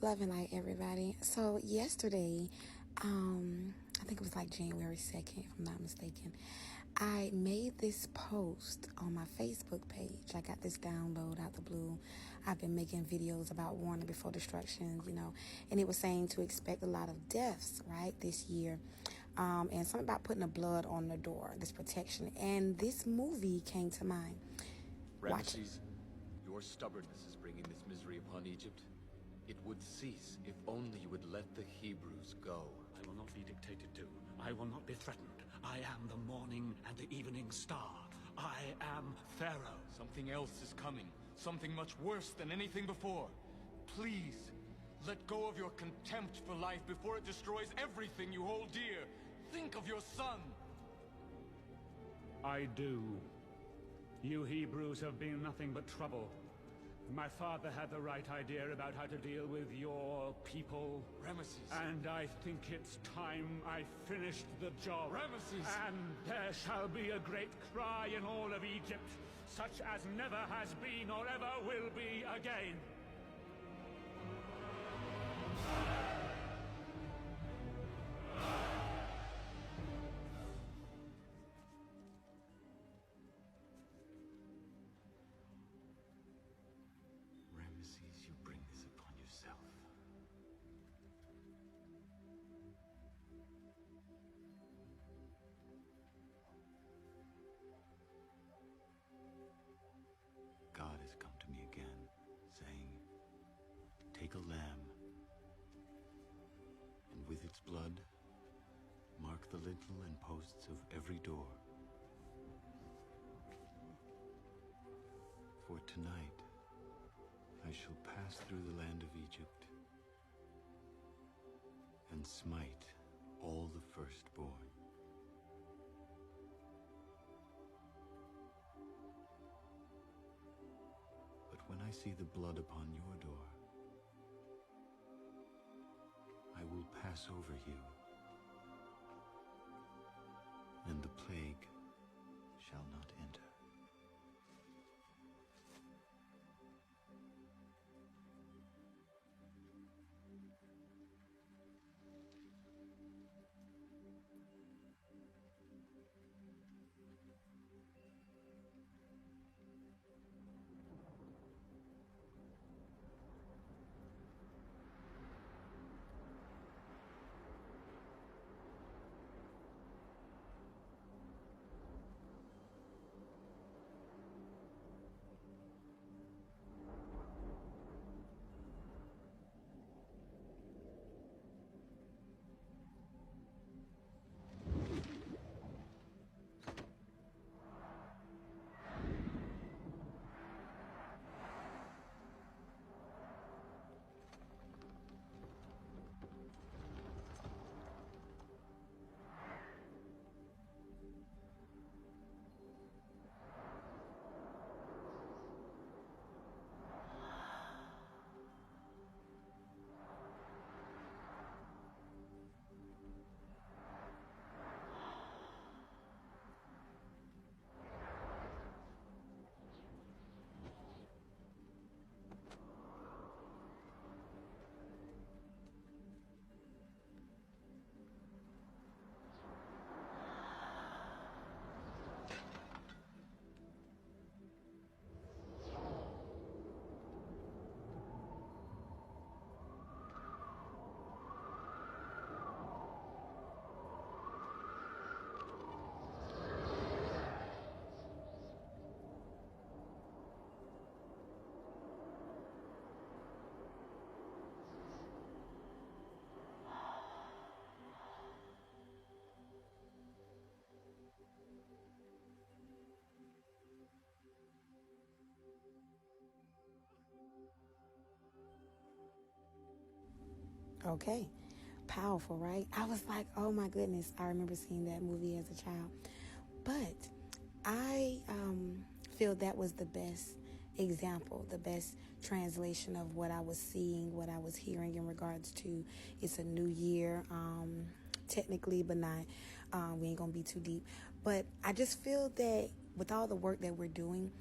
Love and light, everybody. So yesterday, I think it was like January 2nd, if I'm not mistaken, I made this post on my Facebook page. I got this download out the blue. I've been making videos about warning before destruction, and it was saying to expect a lot of deaths, right, this year. And something about putting the blood on the door, this protection. And this movie came to mind. Ramesses, your stubbornness is bringing this misery upon Egypt. It would cease if only you would let the Hebrews go. I will not be dictated to. I will not be threatened. I am the morning and the evening star. I am Pharaoh. Something else is coming. Something much worse than anything before. Please, let go of your contempt for life before it destroys everything you hold dear. Think of your son. I do. You Hebrews have been nothing but trouble. My father had the right idea about how to deal with your people. Ramesses. And I think it's time I finished the job. Ramesses. And there shall be a great cry in all of Egypt, such as never has been or ever will be again. Ramesses, you bring this upon yourself. God has come to me again, saying, take a lamb, and with its blood, mark the lintel and posts of every door. For tonight, I shall pass through the land of Egypt and smite all the firstborn. But when I see the blood upon your door, I will pass over you, and the plague shall not enter. Okay. Powerful, right? I was like, oh my goodness. I remember seeing that movie as a child. But I feel that was the best example, the best translation of what I was seeing, what I was hearing in regards to it's a new year, technically, but not. We ain't gonna be too deep. But I just feel that with all the work that we're doing,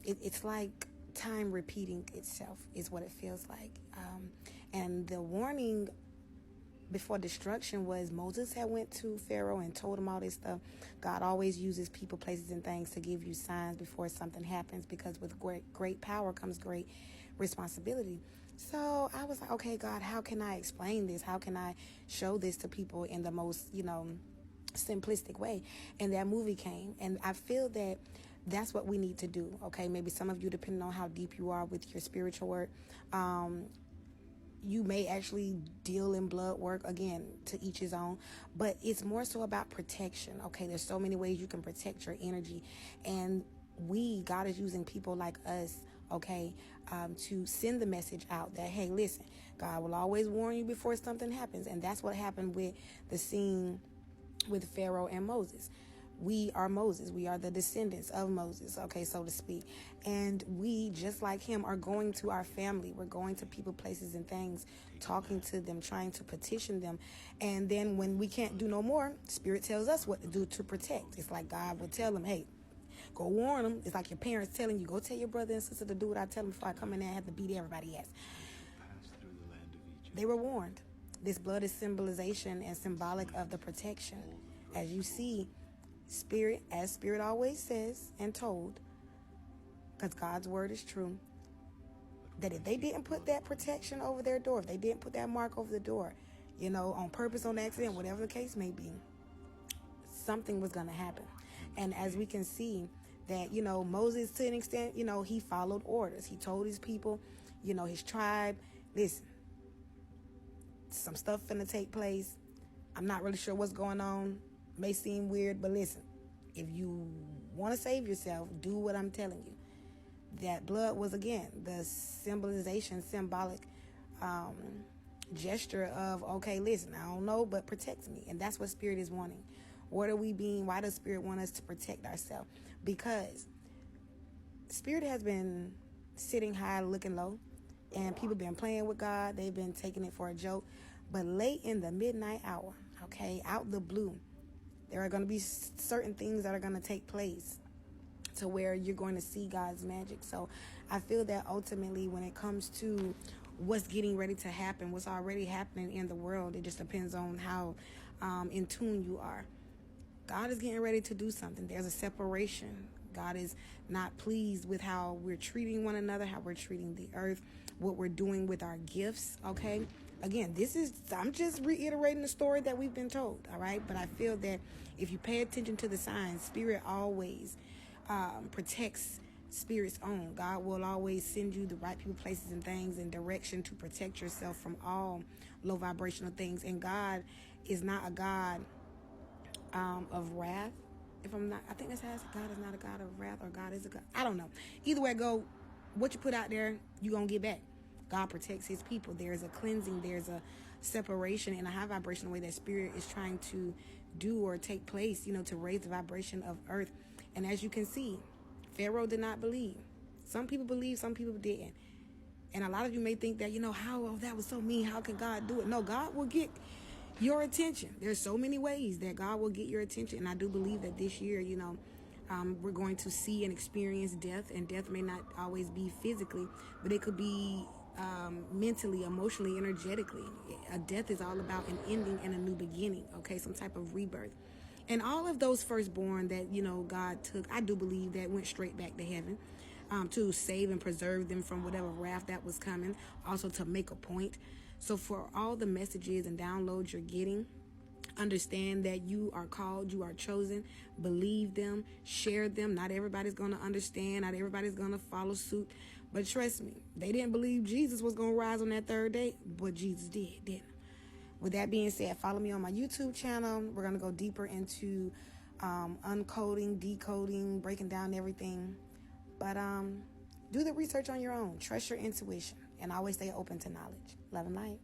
it's like time repeating itself is what it feels like. And the warning before destruction was Moses had went to Pharaoh and told him all this stuff. God always uses people, places, and things to give you signs before something happens, because with great power comes great responsibility. So I was like, okay, God, how can I explain this? How can I show this to people in the most, simplistic way? And that movie came, and I feel that that's what we need to do. Okay, maybe some of you, depending on how deep you are with your spiritual work, you may actually deal in blood work, again, to each his own, but it's more so about protection. Okay, there's so many ways you can protect your energy, and God is using people like us, okay, to send the message out that, hey, listen, God will always warn you before something happens. And that's what happened with the scene with Pharaoh and Moses. We are Moses. We are the descendants of Moses, okay, so to speak. And we, just like him, are going to our family. We're going to people, places, and things, talking to them, trying to petition them. And then when we can't do no more, Spirit tells us what to do to protect. It's like God would tell them, hey, go warn them. It's like your parents telling you, go tell your brother and sister to do what I tell them before I come in there and have to beat everybody else. They were warned. This blood is symbolization and symbolic of the protection. As you see, Spirit, as Spirit always says and told, because God's word is true, that if they didn't put that protection over their door, if they didn't put that mark over the door, on purpose, on accident, whatever the case may be, something was going to happen. And as we can see that, Moses, to an extent, he followed orders. He told his people, his tribe, listen, some stuff finna take place. I'm not really sure what's going on. May seem weird, but listen, if you want to save yourself, do what I'm telling you. That blood was, again, the symbolic gesture of, okay, listen, I don't know, but protect me. And that's what Spirit is wanting. What are we being? Why does Spirit want us to protect ourselves? Because Spirit has been sitting high, looking low, and people been playing with God. They've been taking it for a joke. But late in the midnight hour, okay, out the blue, there are going to be certain things that are going to take place to where you're going to see God's magic. So I feel that ultimately when it comes to what's getting ready to happen, what's already happening in the world, it just depends on how in tune you are. God is getting ready to do something. There's a separation. God is not pleased with how we're treating one another, how we're treating the earth, what we're doing with our gifts, okay? Again, I'm just reiterating the story that we've been told, all right? But I feel that if you pay attention to the signs, Spirit always protects Spirit's own. God will always send you the right people, places, and things in direction to protect yourself from all low vibrational things. And God is not a God of wrath. I think that's how it says, God is not a God of wrath, or God is a God. I don't know. Either way go, what you put out there, you're going to get back. God protects his people. There's a cleansing, there's a separation in a high vibrational way that Spirit is trying to do or take place, to raise the vibration of earth. And as you can see, Pharaoh did not believe. Some people believed, some people didn't. And a lot of you may think that, that was so mean. How can God do it? No, God will get your attention. There's so many ways that God will get your attention. And I do believe that this year, we're going to see and experience death. And death may not always be physically, but it could be mentally, emotionally, energetically. A death is all about an ending and a new beginning, okay? Some type of rebirth. And all of those firstborn that, God took, I do believe that went straight back to heaven to save and preserve them from whatever wrath that was coming, also to make a point. So for all the messages and downloads you're getting, understand that you are called, you are chosen, believe them, share them. Not everybody's going to understand, not everybody's going to follow suit. But trust me, they didn't believe Jesus was going to rise on that third day, but Jesus did, didn't. With that being said, follow me on my YouTube channel. We're going to go deeper into uncoding, decoding, breaking down everything. But do the research on your own. Trust your intuition. And always stay open to knowledge. Love and light.